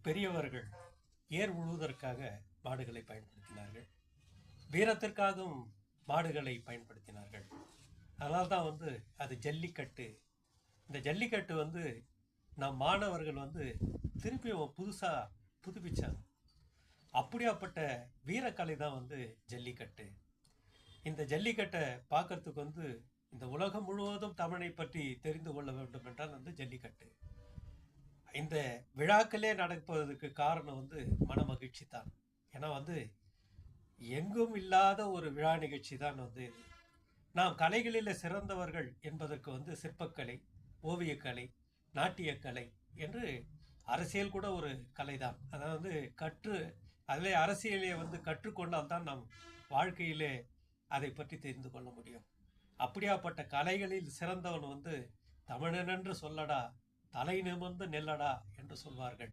பெரியவர்கள் ஏர் உழுவதற்காக மாடுகளை பயன்படுத்தினார்கள். வீரத்திற்காகவும் மாடுகளை பயன்படுத்தினார்கள். அதனால தான் அது ஜல்லிக்கட்டு. இந்த ஜல்லிக்கட்டு நம் மாணவர்கள் திருப்பியும் புதுசாக புதுப்பிச்சாங்க. அப்படியாப்பட்ட வீரக்கலை தான் ஜல்லிக்கட்டு. இந்த ஜல்லிக்கட்டை பார்க்கறதுக்கு இந்த உலகம் முழுவதும் தமிழை பற்றி தெரிந்து கொள்ள வேண்டும் என்றால் ஜல்லிக்கட்டு. இந்த விழாக்களே நடப்பதற்கு காரணம் மன மகிழ்ச்சி தான். ஏன்னா எங்கும் இல்லாத ஒரு விழா நிகழ்ச்சி தான் இது. நாம் கலைகளில் சிறந்தவர்கள் என்பதற்கு சிற்பக்கலை, ஓவியக்கலை, நாட்டியக்கலை என்று அரசியல் கூட ஒரு கலை தான். அதாவது அதிலே அரசியலை கற்றுக்கொண்டால் தான் நாம் வாழ்க்கையிலே அதை பற்றி தெரிந்து கொள்ள முடியும். அப்படியாப்பட்ட கலைகளில் சிறந்தவன் தமிழன் என்று சொல்லடா, தலை நிமிர்ந்து நெல்லடா என்று சொல்வார்கள்.